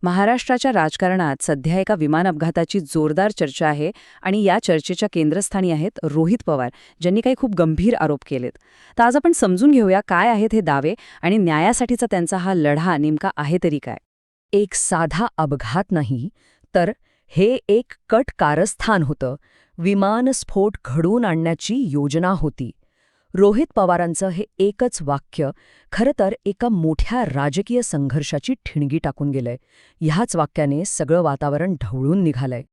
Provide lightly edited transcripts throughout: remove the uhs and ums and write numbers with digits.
महाराष्ट्राच्या राजकारणात सध्या एका विमान अपघाताची जोरदार चर्चा आहे आणि या चर्चेच्या केंद्रस्थानी आहेत रोहित पवार, ज्यांनी काही खूप गंभीर आरोप केलेत. तर आज आपण समजून घेऊया काय आहेत हे दावे आणि न्यायासाठीचा त्यांचा हा लढा नेमका आहे तरी काय. एक साधा अपघात नाही, तर हे एक कट कारस्थान होतं. विमानस्फोट घडवून आणण्याची योजना होती. रोहित पवारांचं हे एकच वाक्य खरं तर एका मोठ्या राजकीय संघर्षाची ठिणगी टाकून गेलंय. ह्याच वाक्याने सगळं वातावरण ढवळून निघालंय.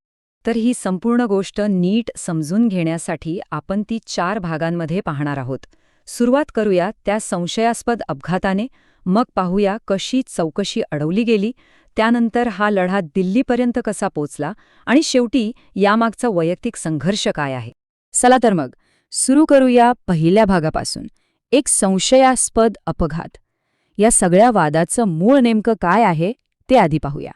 तर ही संपूर्ण गोष्ट नीट समजून घेण्यासाठी आपण ती 4 भागांमध्ये पाहणार आहोत. सुरुवात करूया त्या संशयास्पद अपघाताने, मग पाहूया कशी चौकशी अडवली गेली, त्यानंतर हा लढा दिल्लीपर्यंत कसा पोचला आणि शेवटी यामागचा वैयक्तिक संघर्ष काय आहे. चला तर मग सुरू करूया पहिल्या भागापासून. एक संशयास्पद अपघात. या सगळ्या वादाचं मूळ नेमकं काय आहे ते आधी पाहूया.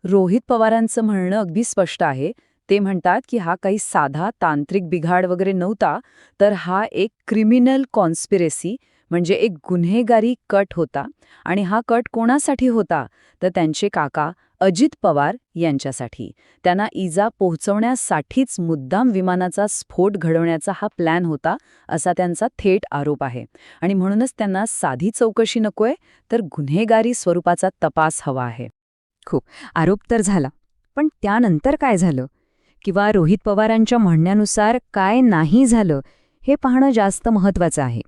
रोहित पवारांचं म्हणणं अगदी स्पष्ट आहे. ते म्हणतात की हा काही साधा तांत्रिक बिघाड वगैरे नव्हता, तर हा एक क्रिमिनल कॉन्स्पिरेसी म्हणजे एक गुन्हेगारी कट होता. आणि हा कट कोणासाठी होता, तर त्यांचे काका अजित पवार यांच्यासाठी. त्यांना इजा पोहोचवण्यासाठीच मुद्दाम विमानाचा स्फोट घडवण्याचा हा प्लॅन होता, असा त्यांचा थेट आरोप आहे. आणि म्हणूनच त्यांना साधी चौकशी नकोय, तर गुन्हेगारी स्वरूपाचा तपास हवा आहे. खूप आरोप तर झाला, पण त्यानंतर काय झालं किंवा रोहित पवारांच्या म्हणण्यानुसार काय नाही झालं हे पाहणं जास्त महत्त्वाचं आहे.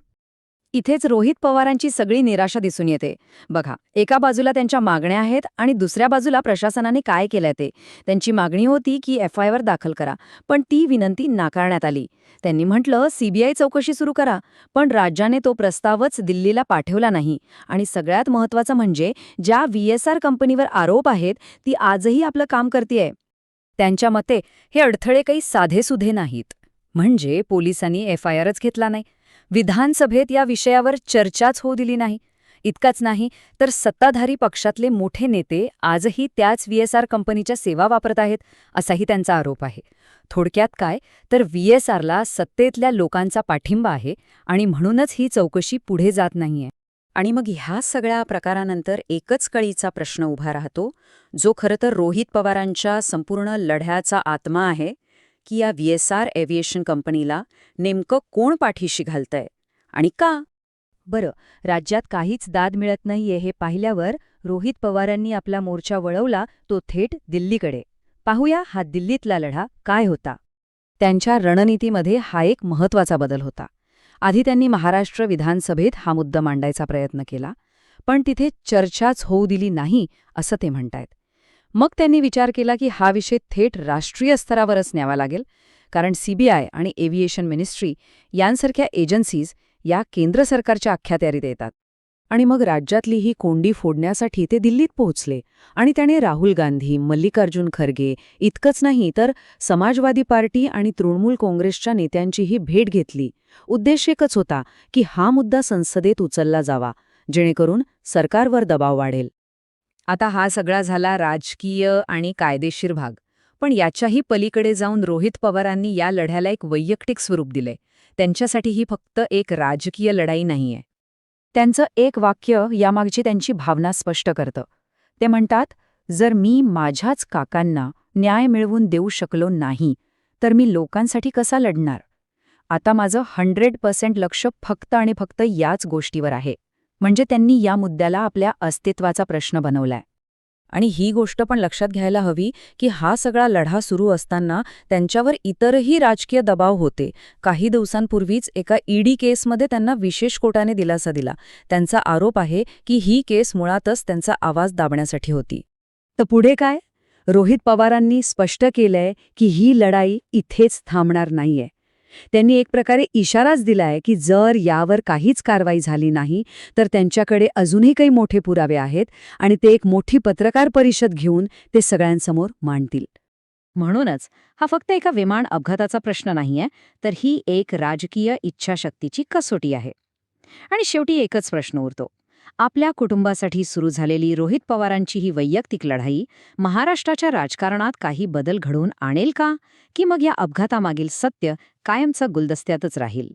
इथेच रोहित पवारांची सगळी निराशा दिसून येते. बघा, एका बाजूला त्यांच्या मागण्या आहेत आणि दुसऱ्या बाजूला प्रशासनाने काय केलंय ते. त्यांची मागणी होती की FIR दाखल करा, पण ती विनंती नाकारण्यात आली. त्यांनी म्हटलं CBI चौकशी सुरू करा, पण राज्याने तो प्रस्तावच दिल्लीला पाठवला नाही. आणि सगळ्यात महत्त्वाचं म्हणजे ज्या VSR कंपनीवर आरोप आहेत ती आजही आपलं काम करतेय. त्यांच्या मते हे अडथळे काही साधेसुधे नाहीत. म्हणजे पोलिसांनी FIRच घेतला नाही, विधानसभेत या विषयावर चर्चाच होऊ दिली नाही. इतकंच नाही तर सत्ताधारी पक्षातले मोठे नेते आजही त्याच VSR कंपनीच्या सेवा वापरत आहेत, असाही त्यांचा आरोप आहे. थोडक्यात काय, तर VSRला सत्तेतल्या लोकांचा पाठिंबा आहे आणि म्हणूनच ही चौकशी पुढे जात नाहीये. आणि मग ह्या सगळ्या प्रकारानंतर एकच कळीचा प्रश्न उभा राहतो, जो खरं तर रोहित पवारांच्या संपूर्ण लढ्याचा आत्मा आहे, की या VSR एव्हिएशन कंपनीला नेमकं कोण पाठीशी घालतंय आणि का. बरं, राज्यात काहीच दाद मिळत नाहीये हे पाहिल्यावर रोहित पवारांनी आपला मोर्चा वळवला, तो थेट दिल्लीकडे. पाहूया हा दिल्लीतला लढा काय होता. त्यांच्या रणनीतीमध्ये हा एक महत्त्वाचा बदल होता. आधी त्यांनी महाराष्ट्र विधानसभेत हा मुद्दा मांडायचा प्रयत्न केला, पण तिथे चर्चाच होऊ दिली नाही, असं ते म्हणतायत. मग त्यांनी विचार केला की हा विषय थेट राष्ट्रीय स्तरावरच न्यावा लागेल, कारण CBI आणि एव्हिएशन मिनिस्ट्री यांसारख्या एजन्सीज या केंद्र सरकारच्या अखत्यारीत येतात. आणि मग राज्यातली ही कोंडी फोडण्यासाठी ते दिल्लीत पोहोचले आणि त्याने राहुल गांधी, मल्लिकार्जुन खरगे इतकंच नाही तर समाजवादी पार्टी आणि तृणमूल काँग्रेसच्या नेत्यांचीही भेट घेतली. उद्देश एकच होता की हा मुद्दा संसदेत उचलला जावा, जेणेकरून सरकारवर दबाव वाढेल. आता हा सगळा झाला राजकीय आणि कायदेशीर भाग, पण याच्याही पलीकडे जाऊन रोहित पवारांनी या लढ्याला एक वैयक्तिक स्वरूप दिले. त्यांच्यासाठी ही फक्त एक राजकीय लढाई नाहीये. त्यांचं एक वाक्य यामागची त्यांची भावना स्पष्ट करतं. ते म्हणतात, जर मी माझ्याच काकांना न्याय मिळवून देऊ शकलो नाही, तर मी लोकांसाठी कसा लढणार. आता माझं 100% लक्ष फक्त आणि फक्त याच गोष्टीवर आहे. म्हणजे त्यांनी या मुद्द्याला आपल्या अस्तित्वाचा प्रश्न बनवलाय. आणि ही गोष्ट पण लक्षात घ्यायला हवी की हा सगळा लढा सुरू असताना त्यांच्यावर इतरही राजकीय दबाव होते. काही दिवसांपूर्वीच एका ED केसमध्ये त्यांना विशेष कोर्टाने दिलासा दिला. त्यांचा आरोप आहे की ही केस मुळातच त्यांचा आवाज दाबण्यासाठी होती. तर पुढे काय? रोहित पवारांनी स्पष्ट केलंय की ही लढाई इथेच थांबणार नाहीये. त्यांनी एक प्रकारे इशाराच दिलाय की जर यावर काहीच कारवाई झाली नाही, तर त्यांच्याकडे अजूनही काही मोठे पुरावे आहेत आणि ते एक मोठी पत्रकार परिषद घेऊन ते सगळ्यांसमोर मांडतील. म्हणूनच हा फक्त एका विमान अपघाताचा प्रश्न नाहीये, तर ही एक राजकीय इच्छाशक्तीची कसोटी आहे. आणि शेवटी एकच प्रश्न उरतो, आपल्या कुटुंबासाठी सुरू झालेली रोहित पवारांची ही वैयक्तिक लढाई महाराष्ट्राच्या राजकारणात काही बदल घडवून आणेल का, की मग या अपघातामागील सत्य कायमचं गुलदस्त्यातच राहील.